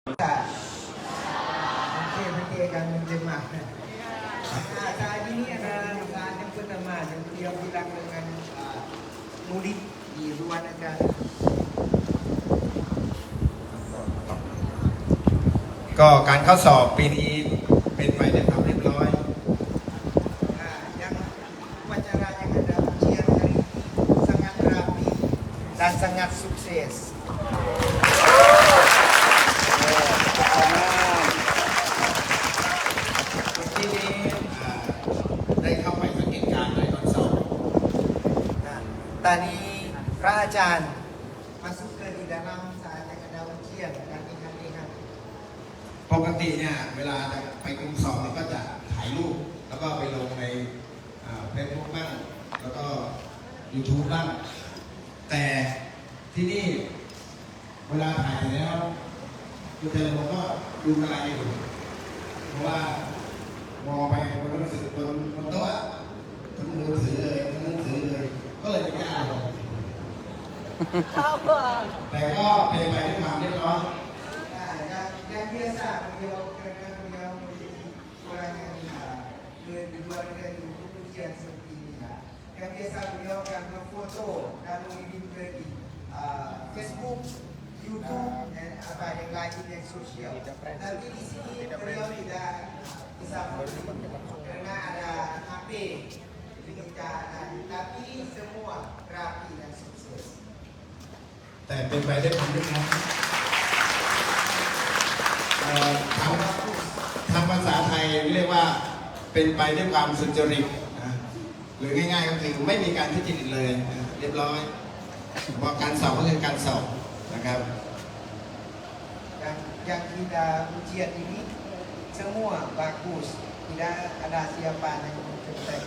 Okey akan menjemah. Saat ini adalah saat yang pertama yang beliau bilang dengan murid di luar negara. ก็การเข้าสอบปีนี้เป็นไปด้วยความเรียบร้อย Yang upacara yang ada ujian hari ini sangat rapi dan sangat sukses. ที่นี้ได้เข้าไปสังเกตการณ์ในตอนสอบ Tadi Pak Ajan masuk ke di dalam saat yang ada ujian dan lihat-lihat. ปกติเนี่ยเวลาจะไปกลุ่มสอบเนี่ยก็จะถ่ายรูปแล้วก็ไปลงในเฟซบุ๊กบ้างแล้วก็ YouTube บ้างแต่ที่นี่เวลาถ่ายเสร็จแล้วคือเธอผมก็ดูอะไรอยู่เพราะว่ามองไปมันรู้สึกบนโต๊ะทั้งมือถือเลยทั้งหนังสือเลยก็เลยไม่กล้าลงแต่ก็เป็นไปด้วยความเรียบร้อย Yang biasa beliau kerana beliau menjadi orang yang di luar dari ujian seperti ini. Yang biasa beliau akan berfoto dan mengirim ke di Facebook, YouTube dan apa yang lain yang sosial. Tapi di sini beliau tidak bisa karena ada HP keadaan. Tapi semua rapi dan sukses. แต่เป็นไปด้วยความเรียบร้อยทางภาษาไทยเรียกว่าเป็นไปด้วยความสุจริตนะหรือง่ายๆก็คือไม่มีการทุจริตเลยเรียบร้อยเพราะการสอบก็คือการสอบนะครับ Yang kita ujian ini semua bagus, tidak ada siapa yang mencetak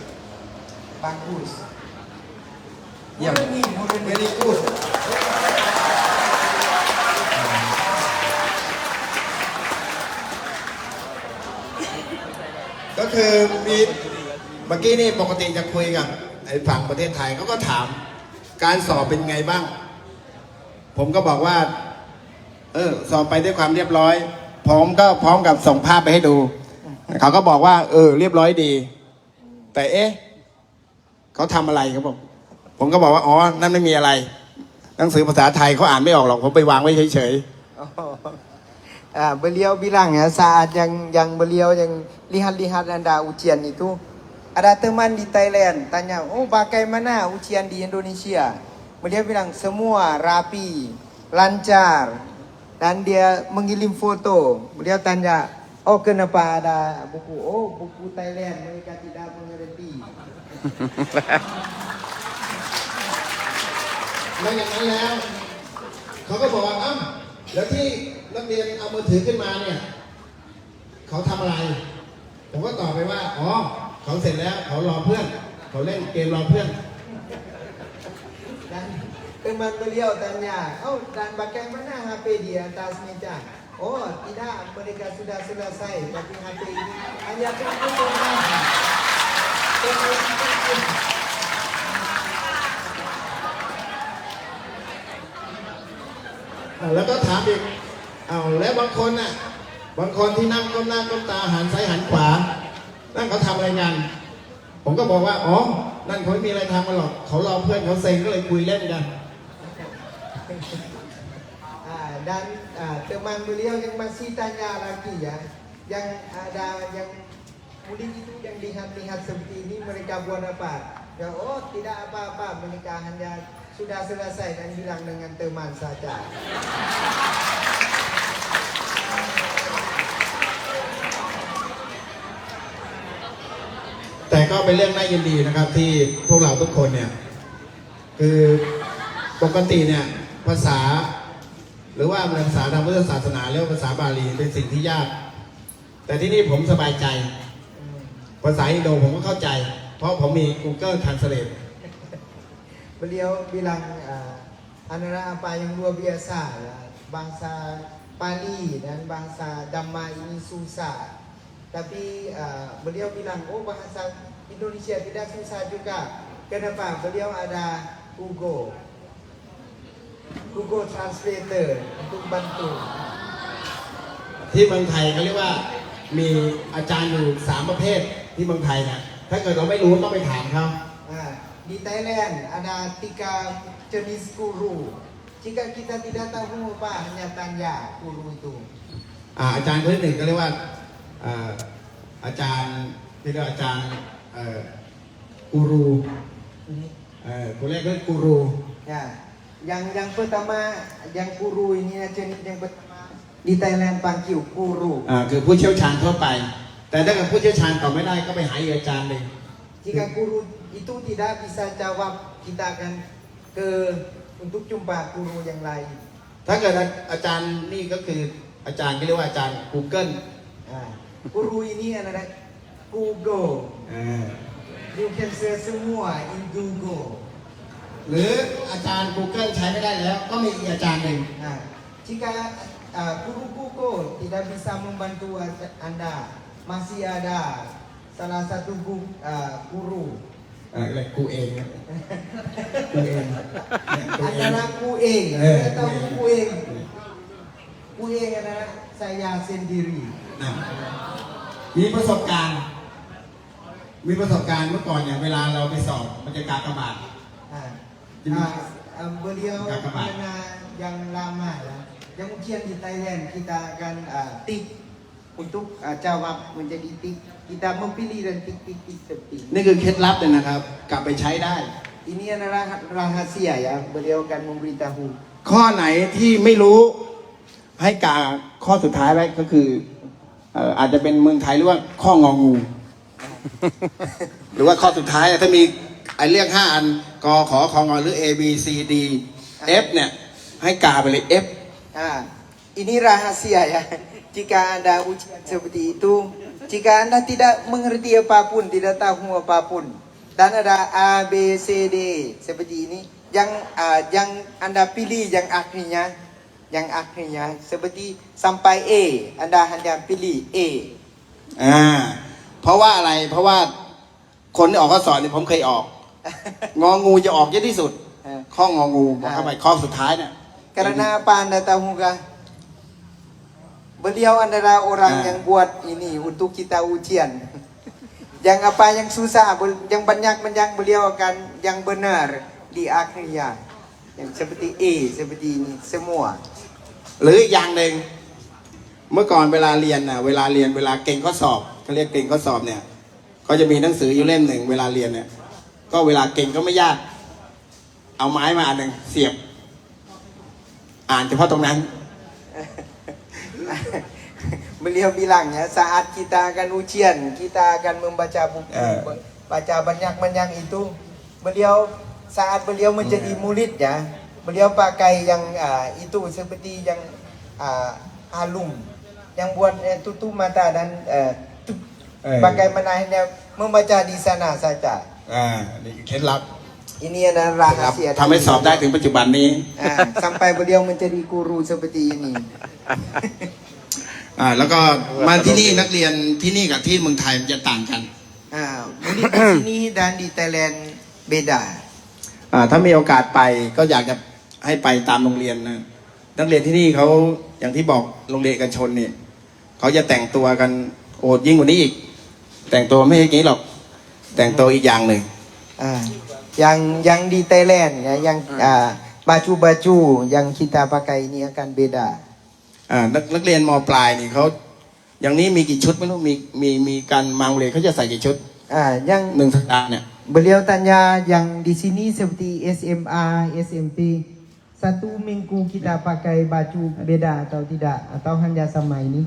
bagus. Ya, very good. ก็คือมีเมื่อกี้นี่ปกติจะคุยกับไอ้ฝั่งประเทศไทยเขาก็ถามการสอบเป็นไงบ้างผมก็บอกว่าสอบไปด้วยความเรียบร้อยผมก็พร้อมกับส่งภาพไปให้ดูเขาก็บอกว่าเรียบร้อยดีแต่เขาทำอะไรครับผมก็บอกว่าอ๋อนั่นไม่มีอะไรหนังสือภาษาไทยเขาอ่านไม่ออกหรอกผมไปวางไว้เฉย Beliau bilang ya saat yang beliau yang lihat-lihat Anda ujian itu ada teman di Thailand tanya, oh bagaimana ujian di Indonesia? Beliau bilang semua rapi, lancar dan dia mengirim foto. Beliau tanya, oh kenapa ada buku? Oh buku Thailand mereka tidak mengerti. แล้วอย่างนั้นแล้วเขาก็บอกว่าแล้วที่นักเรียนเอามือถือขึ้นมาเนี่ยเขาทำอะไรผมก็ตอบไปว่าอ๋อเขาเสร็จแล้วเขารอเพื่อนเขาเล่นเกมรอเพื่อน Dan teman beliau tanya, oh dan bagaimana HP di atas meja? Oh tidak, mereka sudah selesai, tapi HP ini hanya tunggu. แล้วก็ถามอีกแล้วบางคนที่นั่งก้มหน้าก้มตาหันซ้ายหันขวานั่นเขาทำอะไรกันผมก็บอกว่าอ๋อนั่นเขาไม่มีอะไรทำกันหรอกเขารอเพื่อนเขาเซ็งก็เลยคุยเล่นกัน Dan teman beliau yang masih tanya lagi ya, yang ada yang murid itu yang lihat-lihat seperti ini mereka buat apa? Ya oh tidak apa-apa, mereka hanya sudah selesai dan bilang dengan teman saja. แต่ก็เป็นเรื่องน่ายินดีนะครับที่พวกเราทุกคนเนี่ยคือปกติเนี่ยภาษาหรือว่าภาษาทางพุทธศาสนาเรียกว่าภาษาบาลีเป็นสิ่งที่ยากแต่ที่นี่ผมสบายใจภาษาอินโดผมก็เข้าใจเพราะผมมี Google Translate Beliau bilang antara apa yang luar biasa ya, bangsa Pali dan bangsa Dhamma ini susah. Tapi beliau bilang, oh bahasa Indonesia tidak susah juga. Kenapa? Beliau ada Google Translator untuk bantu. ที่เมืองไทยเขาเรียกว่ามีอาจารย์อยู่3 ประเภทที่เมืองไทยนะถ้าเกิดเราไม่รู้ต้องไปถามเขา Di Thailand ada 3 jenis guru. Jika kita tidak tahu apa hanya tanya guru itu. อาจารย์คนที่ 1ก็เรียกว่าอาจารย์ที่เรียกว่าอาจารย์กูรูคนแรกก็กูรู Ya, yang pertama, yang guru ini jenis yang pertama di Thailand panggil guru. คือผู้เชี่ยวชาญทั่วไป แต่ถ้าเกิดผู้เชี่ยวชาญตอบไม่ได้ก็ไปหาอีกอาจารย์หนึ่ง Jika guru itu tidak bisa jawab, kita akan ke untuk jumpa guru yang lain. ถ้าเกิดอาจารย์นี่ก็คืออาจารย์ที่เรียกว่าอาจารย์ Google Guru ini adalah Google. You can search semua in Google. หรืออาจารย์ Google ใช้ไม่ได้แล้วก็มีอีกอาจารย์หนึ่ง Jika guru Google tidak bisa membantu Anda, masih ada salah satu guru. อะไรกูเองกูเอง Adalah ku eng. Tahu ku eng. Ku eng adalah saya sendiri. มีประสบการณ์เมื่อก่อนเนี่ยเวลาเราไปสอบมันจะกากบาท Beliau karena yang lama ya, yang ujian di Thailand kita akan tik untuk jawab menjadi tik. Kita memilih dan tik tik tik tik. นี่คือเคล็ดลับเลยนะครับ กลับไปใช้ได้ Ini adalah rahasia ya. Beliau akan memberitahu. ข้อไหนที่ไม่รู้ให้กาข้อสุดท้ายไว้ก็คืออาจจะเป็นเมืองไทยหรือว่าข้ององู หรือว่าข้อสุดท้ายถ้ามีไอ้เรียก5 อันกขอของหรือ A B C D F เนี่ยให้กาไปเลย F Ini rahasia ya. Jika Anda ujian seperti itu, jika Anda tidak mengerti apapun, tidak tahu apapun, dan ada A, B, C, D seperti ini, yang Anda pilih yang akhirnya seperti sampai A, Anda hanya pilih A. เพราะว่าอะไรเพราะว่าคนที่ออกข้อสอบเนี่ยผมเคยออก งองูจะออกเยอะที่สุด ข้ององูบอกเข้าไปข้อสุดท้ายเนี่ย Karena apa Anda tahu kah? Beliau adalah orang yang buat ini untuk kita ujian. Yang apa yang susah, yang banyak beliau akan yang benar di akhirnya. Yang seperti A, seperti ini semua. หรืออีกอย่างหนึ่งเมื่อก่อนเวลาเรียนเวลาเก่งข้อสอบเขาเรียกเก่งข้อสอบเนี่ยก็จะมีหนังสืออยู่เล่มหนึ่งเวลาเรียนเนี่ยก็เวลาเก่งก็ไม่ยากเอาไม้มาอันหนึ่งเสียบอ่านเฉพาะตรงนั้น Beliau bilangnya saat kita akan ujian, kita akan membaca buku, baca banyak-banyak itu. Saat beliau menjadi murid ya, beliau pakai yang itu seperti yang alum, yang buat tutup mata dan bagaimana hanya membaca di sana saja. นี่คือเคล็ดลับ Ini adalah rahasia. ทำให้สอบได้ถึงปัจจุบันนี้ Sampai beliau menjadi guru seperti ini. แล้วก็มาที่นี่นักเรียนที่นี่กับที่เมืองไทยมันจะต่างกัน Murid di sini dan di Thailand beda. ถ้ามีโอกาสไปก็อยากจะให้ไปตามโรงเรียนนะนักเรียนที่นี่เขาอย่างที่บอกโรงเรียนเอกชนเนี่ยเขาจะแต่งตัวกันโอดยิ่งกว่านี้อีกแต่งตัวไม่ใช่อย่างนี้หรอกแต่งตัวอีกอย่างหนึ่ง Yang di Thailand ya, yang baju-baju yang kita pakai ini akan beda. นักเรียนม.ปลายนี่เขาอย่างนี้มีกี่ชุดไม่รู้มีการมาโรงเรียนเขาจะใส่กี่ชุด Yang 1 สัปดาห์เนี่ย beliau tanya yang di sini seperti SMA, SMP, 1 minggu kita pakai baju beda atau tidak atau hanya sama ini?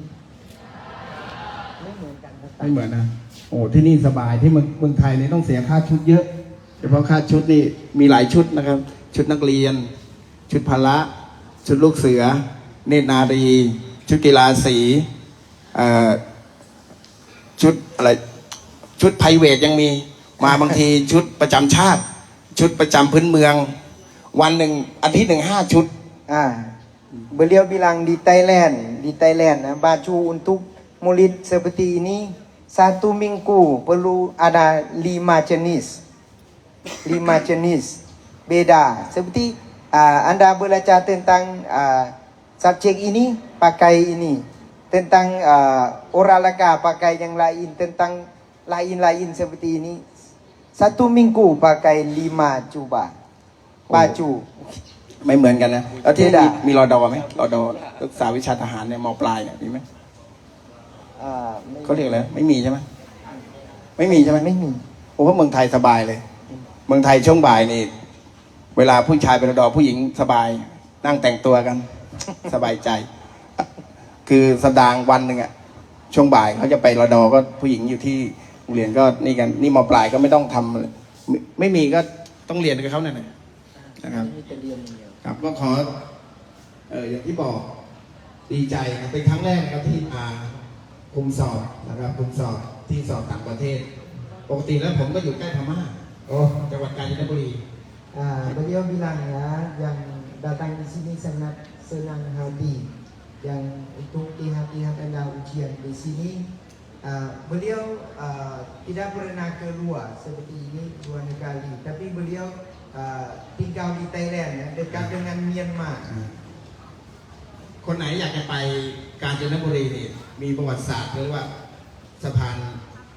ไม่เหมือนนะโอ้ที่นี่สบายที่เมืองไทยนี่ต้องเสียค่าชุดเยอะเฉพาะค่าชุดนี่มีหลายชุดนะครับชุดนักเรียนชุดพละชุดลูกเสือเนตรนารีชุดกีฬาสีชุดอะไรชุดไพรเวทยังมีมาบางทีชุดประจำชาติชุดประจำพื้นเมืองวันหนึ่งอาทิตย์หนึ่ง5 ชุด Beliau bilang di Thailand baju untuk murid seperti ini 1 minggu perlu ada 5 jenis beda seperti Anda belajar tentang subjek ini pakai ini tentang olahraga pakai yang lain, tentang lain-lain seperti ini. 1 minggu pakai 5 coba baju. ไม่เหมือนกันนะแล้วที่ Tidak มีรอดอไหมรอดอศึกษาวิชาทหารเนี่ยมปลายเนี่ยมีไหม ไม่ เขาเรียกอะไรไม่มีใช่ไหมไม่มีใช่ไหม ไม่มี ผมว่าเมืองไทยสบายเลย เมืองไทยช่วงบ่ายนี่เวลาผู้ชายเป็นรอดอผู้หญิงสบายนั่งแต่งตัวกัน สบายใจ คือสัปดาห์วันหนึ่งอะช่วงบ่ายเขาจะไปรอดอก็ผู้หญิงอยู่ที่โรงเรียนก็นี่กันนี่มปลายก็ไม่ต้องทำไม่มีก็ต้องเรียนกับเขาเนี่ยนะครับ ครับก็ขออย่างที่บอกดีใจครับเป็นครั้งแรกนะครับที่มาคุมสอบนะครับคุมสอบที่สอบต่างประเทศ ปกติแล้วผมก็อยู่ใกล้พม่า Oh, จังหวัดกาญจนบุรี beliau bilang ya, yang datang di sini sangat senang hati. Yang untuk lihat-lihat ada ujian di sini, beliau tidak pernah keluar seperti ini 2 kali. Tapi beliau tinggal di Thailand, ya, dekat dengan Myanmar. คนไหนอยากจะไปกาญจนบุรีนี่มีประวัติศาสตร์หรือว่าสะพาน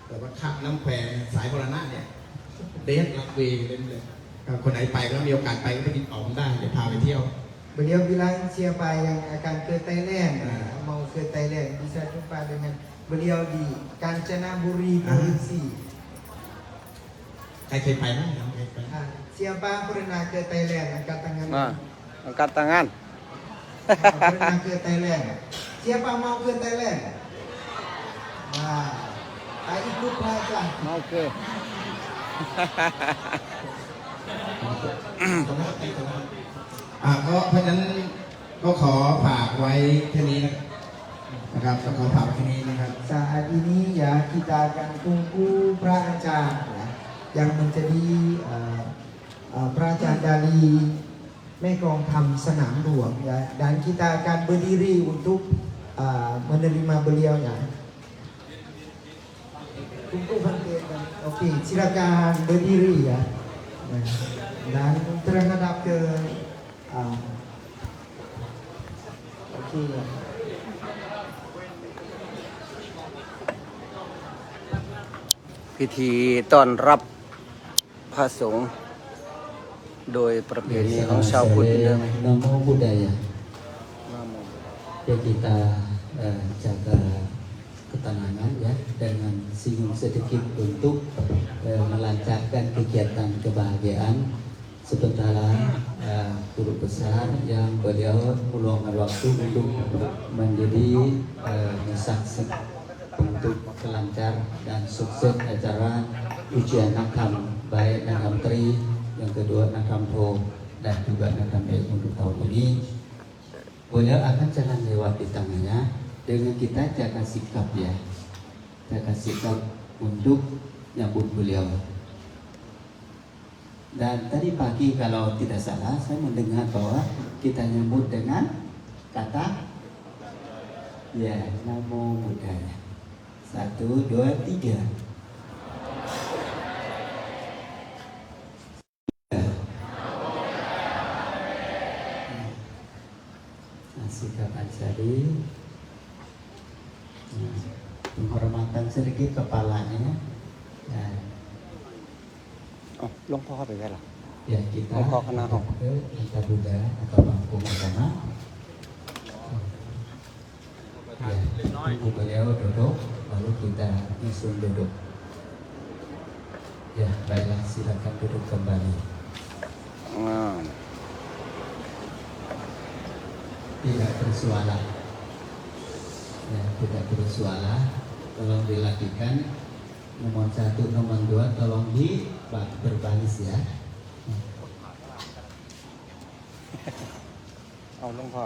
แบบว่าข้ามน้ำแควสายบรณะเนี่ยเดสลักเวย์เลยคนไหนไปแล้วมีโอกาสไปก็ไปติดต่อผมได้เดี๋ยวพาไปเที่ยว Beliau bilang siapa yang akan ke Thailand, mau ke Thailand bisa jumpa dengan beliau di Kanchanaburi provinsi. ใครเคยไปไหมยังเคยไป Siapa pernah ke Thailand? Angkat tangan. Angkat tangan. Pernah ke Thailand. Siapa mau ke Thailand? Nah, ikut pelajar. Mau ke. ก็เพราะฉะนั้นก็ขอฝากไว้แค่นี้นะครับก็ขอฝากไว้แค่นี้นะครับ Saat ini ya kita akan tunggu pelajar ya, yang menjadi pelajar dari Mekong Tham Senam Luang ya, dan kita akan berdiri untuk menerima beliau ya. Tunggu bangkit. Oke, silakan berdiri ya. Nah, dan terhadap ke oke. พิธีต้อนรับพระสงฆ์โดยประเพณีของชาวพุทธเดิม Namo Buddhaya. Ya kita jaga ketenangan ya dengan senyum sedikit untuk melancarkan kegiatan kebahagiaan. Sementara guru besar yang beliau meluangkan waktu untuk menjadi saksi untuk kelancar dan sukses acara ujian nakam baik nakam tri, yang kedua nakam pro dan juga nakam ilmu untuk tahun ini. Beliau akan jalan lewat di tangannya dengan kita jaga sikap ya, jaga sikap untuk nyambut beliau. Dan tadi pagi kalau tidak salah saya mendengar bahwa kita nyambut dengan kata ya Namo Buddhaya. 1, 2, 3. Sikap Ansari, penghormatan sedikit kepalanya. Oh, หลวงพ่อเข้าไปไงล่ะ Ya kita Monggo kena kok. ke kita Buddha atau bangku agama. Ya, tunggu beliau duduk, lalu kita nyusun duduk. Ya, baiklah silakan duduk kembali. Tidak bersuara. Ya, tidak bersuara. Tolong dilakukan. Nomor 1, nomor 2 tolong berbaris ya. เอาหลวงพ่อ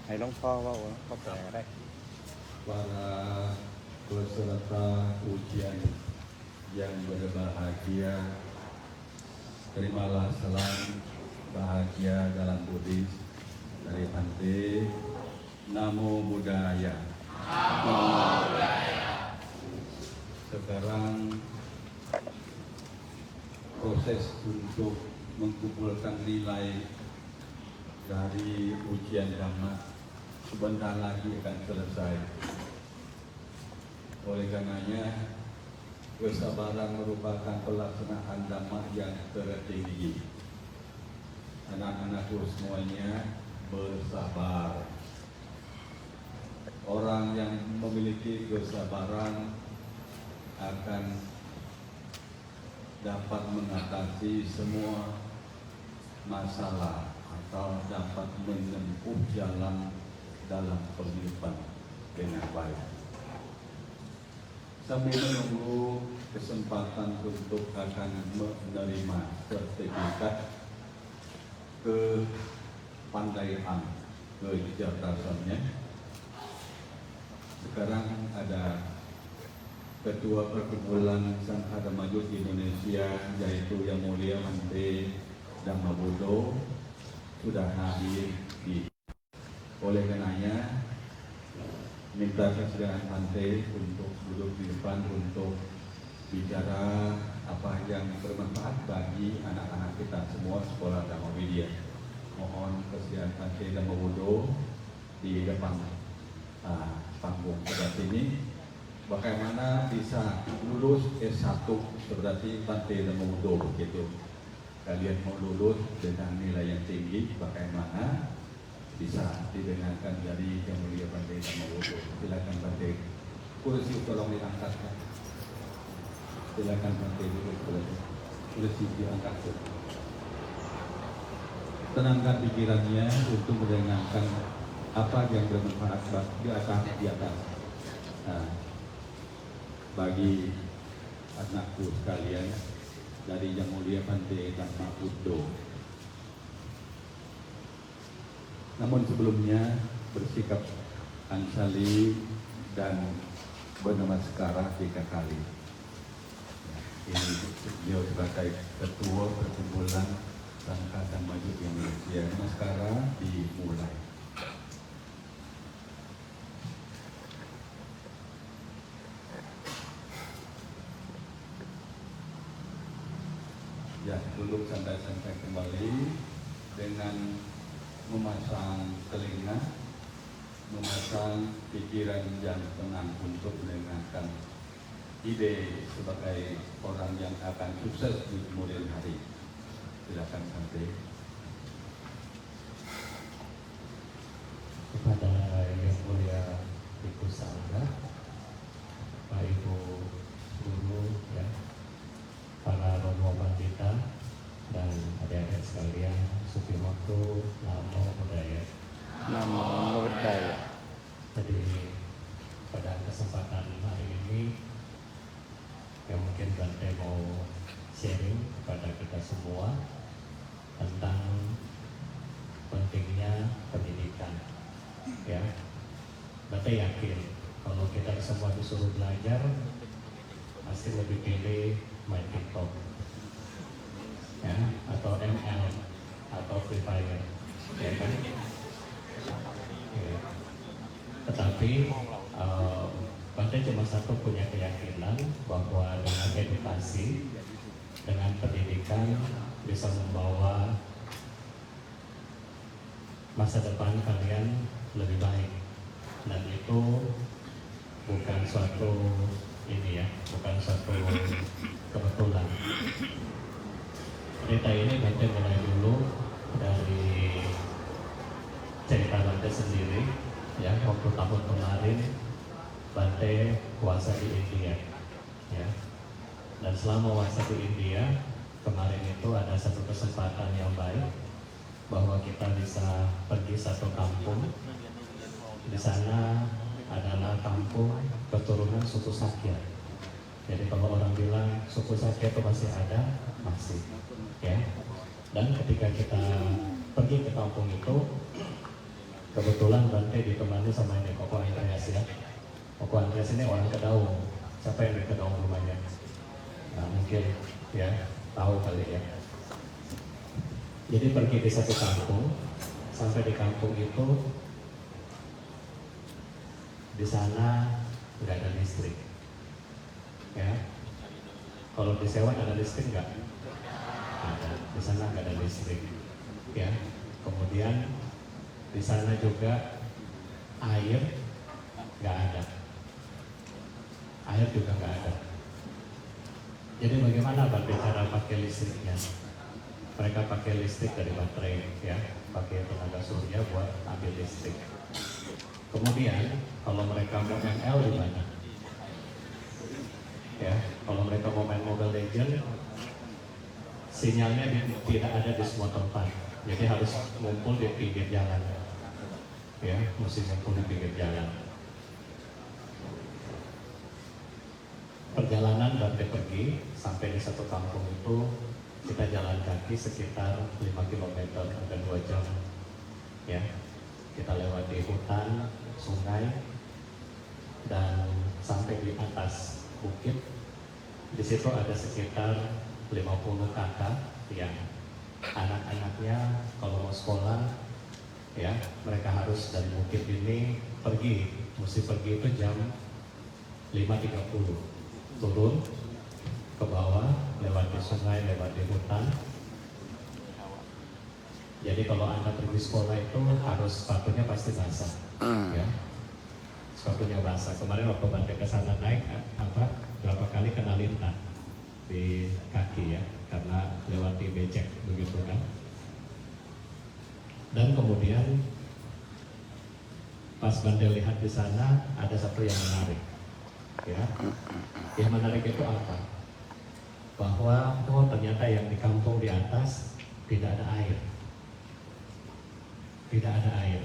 ให้หลวงพ่อว่าพ่อแปลก็ได้ Para peserta ujian yang berbahagia, terimalah salam bahagia dalam Buddhis dari Bante. Namo Buddhaya. Sekarang proses untuk mengumpulkan nilai dari ujian Dhamma sebentar lagi akan selesai. Oleh karenanya, kesabaran merupakan pelaksanaan Dhamma yang tertinggi. Anak-anakku semuanya bersabar. Orang yang memiliki kesabaran akan dapat mengatasi semua masalah atau dapat menempuh jalan dalam kehidupan dengan baik. Sambil menunggu kesempatan untuk akan menerima sertifikat kepandaian kecerdasannya, sekarang ada Ketua Perkumpulan Sangha Dhammayut Indonesia, yaitu Yang Mulia Bante Dhamma Buddho, sudah hadir di. Oleh karenanya, minta kesediaan Bante untuk duduk di depan untuk bicara apa yang bermanfaat bagi anak-anak kita semua sekolah Dhamma Widya. Mohon kesediaan Bante Dhamma Buddho di depan panggung seperti ini. Bagaimana bisa lulus S1 berarti Bante Dhamma Buddho begitu. Kalian mau lulus dengan nilai yang tinggi, bagaimana bisa didengarkan dari Yang Mulia Bante Dhamma Buddho. Silakan Bante. Kursi tolong diangkat. Silakan Bante duduk kursi diangkat. Tenangkan pikirannya untuk mendengarkan apa yang bermanfaat di atas. Nah, bagi anakku sekalian dari Yang Mulia Bante Dhamma Buddho. Namun sebelumnya bersikap ansali dan bernamaskara 3 kali. Ini beliau sebagai Ketua Perkumpulan Sangha Dhammayut Indonesia. Namaskara dimulai. Ya, duduk santai-santai kembali dengan memasang telinga, memasang pikiran yang tenang untuk mendengarkan ide sebagai orang yang akan sukses di kemudian hari. Silakan santai. Kepada Yang Mulia Bhikkhu Sangha, Pak Ibu Guru, ya, para romo pandita dan adik-adik sekalian, Sukimoto, Namo Buddhaya. Namo Buddhaya. Jadi pada kesempatan hari ini, yang mungkin Bante mau sharing kepada kita semua tentang pentingnya pendidikan. Ya, Bante yakin kalau kita semua disuruh belajar, pasti lebih pilih main TikTok, ya, atau ML, atau Free Fire, ya kan? Ya. Tetapi Bante cuma satu punya keyakinan bahwa dengan edukasi, dengan pendidikan bisa membawa masa depan kalian lebih baik, dan itu bukan suatu ini ya, bukan suatu kebetulan. Cerita ini Bante mulai dulu dari cerita Bante sendiri, ya, waktu tahun kemarin Bante puasa di India, ya, dan selama puasa di India kemarin itu ada satu kesempatan yang baik bahwa kita bisa pergi satu kampung. Di sana adalah kampung keturunan suku Sakya. Jadi kalau orang bilang suku Sakya itu masih ada, masih, ya. Dan ketika kita pergi ke kampung itu, kebetulan Bante ditemani sama ini Koko Andreas, ya. Koko Andreas ini orang Kedaung. Siapa yang dari Kedaung rumahnya? Nah, mungkin ya tahu kali ya. Jadi pergi di satu kampung, sampai di kampung itu di sana nggak ada listrik, ya. Kalau di Sewan ada listrik nggak? Ada. Di sana nggak ada listrik, ya. Kemudian di sana juga air nggak ada, air juga nggak ada. Jadi bagaimana Bante cara pakai listriknya? Mereka pakai listrik dari baterai, ya, pakai tenaga surya buat ambil listrik. Kemudian kalau mereka mau ML di mana? Ya, kalau mereka mau main Mobile Legends, sinyalnya tidak ada di semua tempat, jadi harus ngumpul di pinggir jalan. Ya, mesti ngumpul di pinggir jalan. Perjalanan Bante pergi sampai di satu kampung itu kita jalan kaki sekitar 5 km dan 2 jam. Ya, kita lewati hutan, sungai, dan sampai di atas bukit. Di situ ada sekitar 50 kakak yang anak-anaknya kalau mau sekolah, ya, mereka harus dari bukit ini pergi, mesti pergi itu jam 5.30, turun ke bawah, lewati sungai, lewati hutan. Jadi kalau Anda pergi sekolah itu harus sepatunya pasti basah, ya, sepatunya basah. Kemarin waktu Bante ke sana naik, berapa kali kena lintah di kaki, ya, karena lewati becek begitu kan. Dan kemudian pas Bante lihat di sana ada satu yang menarik, ya. Yang menarik itu apa? Bahwa ternyata yang di kampung di atas tidak ada air, tidak ada air.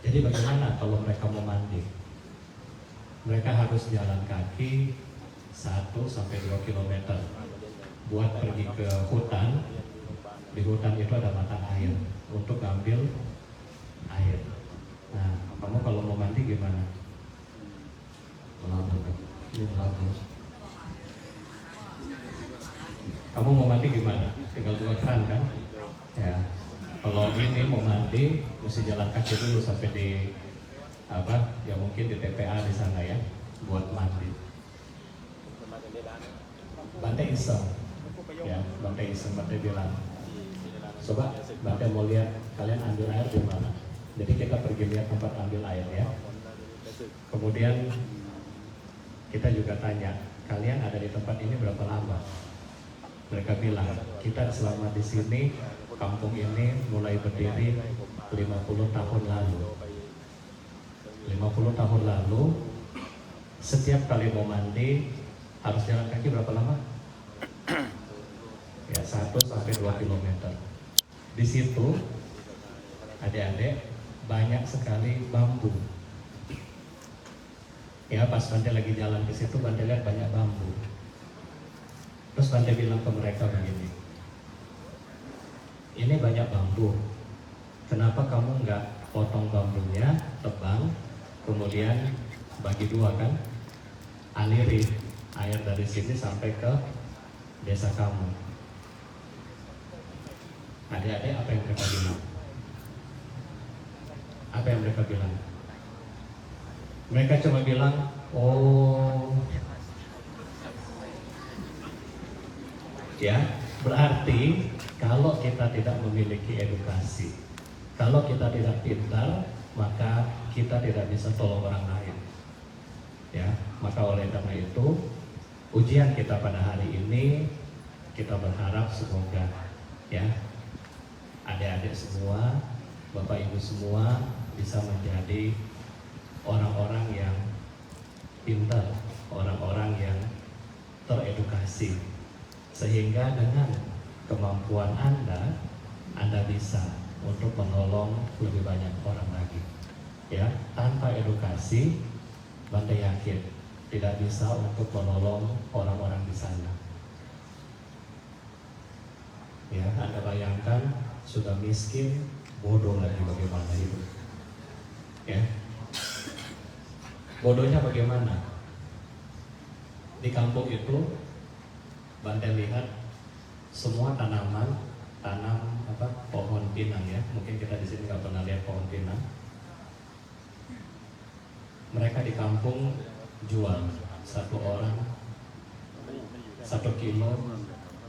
Jadi bagaimana kalau mereka mau mandi? Mereka harus jalan kaki 1-2 km buat pergi ke hutan. Di hutan itu ada mata air untuk ambil air. Nah, kamu kalau mau mandi gimana? Kamu mau mandi gimana? Tinggal buka keran kan? Ya. Kalau ini mau mandi, mesti jalan kaki dulu sampai di ya mungkin di TPA di sana, ya, buat mandi. Bante iseng, ya, Bante iseng, Bante bilang, coba Bante mau lihat kalian ambil air di mana. Jadi kita pergi lihat tempat ambil air, ya. Kemudian kita juga tanya, kalian ada di tempat ini berapa lama? Mereka bilang, kita selama di sini, kampung ini mulai berdiri 50 tahun lalu. 50 tahun lalu, setiap kali mau mandi, harus jalan kaki berapa lama? Ya, 1-2 km. Di situ, adik-adik, banyak sekali bambu. Ya, pas Bante lagi jalan ke situ, Bante lihat banyak bambu. Terus Bante bilang ke mereka begini, ini banyak bambu, kenapa kamu nggak potong bambunya, tebang, kemudian bagi dua kan, aliri air dari sini sampai ke desa kamu. Adik-adik, apa yang mereka bilang? Apa yang mereka bilang? Mereka cuma bilang, oh, ya, berarti kalau kita tidak memiliki edukasi, kalau kita tidak pintar, maka kita tidak bisa tolong orang lain. Ya, maka oleh karena itu, ujian kita pada hari ini, kita berharap semoga, ya, adik-adik semua, bapak ibu semua bisa menjadi orang-orang yang pintar, orang-orang yang teredukasi, sehingga dengan kemampuan Anda bisa untuk menolong lebih banyak orang lagi. Ya, tanpa edukasi, Bante yakin tidak bisa untuk menolong orang-orang di sana. Ya, Anda bayangkan sudah miskin, bodoh lagi bagaimana hidup. Ya, bodohnya bagaimana? Di kampung itu Bante lihat semua tanam pohon pinang, ya. Mungkin kita di sini nggak pernah lihat pohon pinang. Mereka di kampung jual satu orang 1 kilo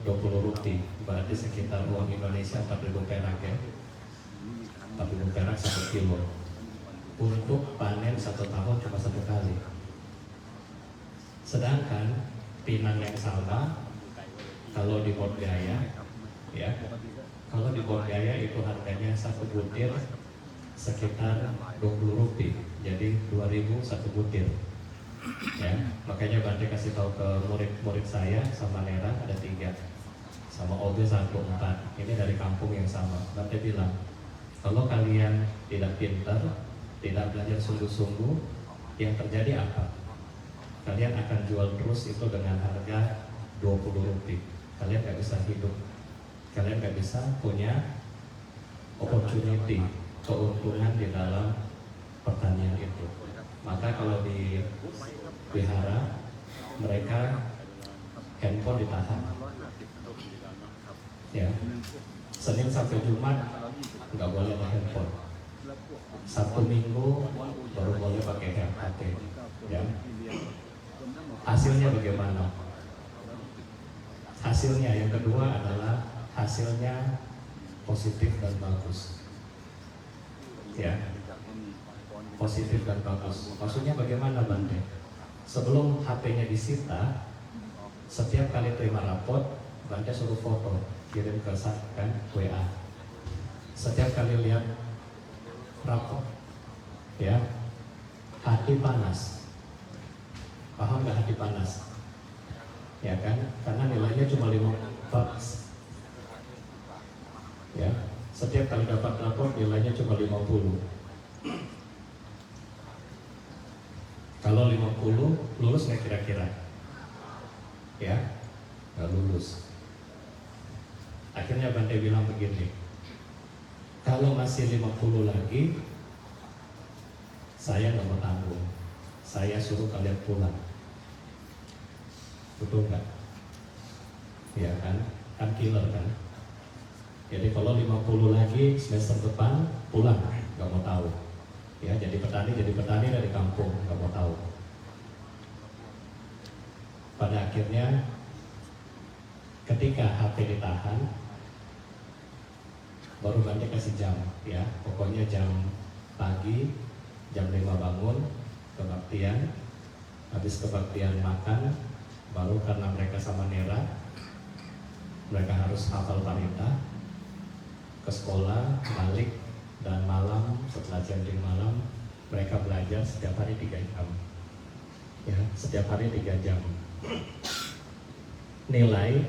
20 rupiah, berarti sekitar uang Indonesia 4.000 perak, ya. perak 1 kilo. Untuk panen 1 tahun cuma 1 kali. Sedangkan pinang yang sama kalau di Bodgaya, ya, kalau di Bodgaya itu harganya 1 butir sekitar 20 rupiah, jadi 2.000 1 butir. Ya, makanya Bante kasih tahu ke murid-murid saya sama Nera ada 3, sama Oge 1, 4. Ini dari kampung yang sama. Bante bilang, kalau kalian tidak pintar, tidak belajar sungguh-sungguh, yang terjadi apa? Kalian akan jual terus itu dengan harga 20 rupiah. Kalian nggak bisa hidup, kalian nggak bisa punya opportunity, keuntungan di dalam pertanian itu. Maka kalau di wihara mereka handphone ditahan, ya, Senin sampai Jumat nggak boleh ada handphone, Sabtu Minggu baru boleh pakai HP, ya. Hasilnya bagaimana? Hasilnya yang kedua adalah hasilnya positif dan bagus, ya, positif dan bagus. Maksudnya bagaimana Bante? Sebelum HP-nya disita, setiap kali terima rapot, Bante suruh foto, kirim ke kan WA. Setiap kali lihat rapot, ya, hati panas. Paham nggak hati panas? Ya kan? Karena nilainya cuma 5. Ya, setiap kali dapat rapor nilainya cuma 50. Kalau 50 lulus nggak kira-kira? Ya, nggak lulus. Akhirnya Bante bilang begini, kalau masih 50 lagi, saya nggak mau tanggung. Saya suruh kalian pulang. Betul nggak? Ya kan? Kan killer kan? Jadi kalau 50 lagi semester depan pulang, nggak mau tahu. Ya, jadi petani dari kampung, nggak mau tahu. Pada akhirnya ketika HP ditahan, baru Bante kasih jam, ya, pokoknya jam pagi, jam 5 bangun, kebaktian, habis kebaktian makan, baru karena mereka sama Nera, mereka harus hafal parita, ke sekolah, balik, dan malam setelah jam malam mereka belajar setiap hari 3 jam, ya, setiap hari 3 jam. Nilai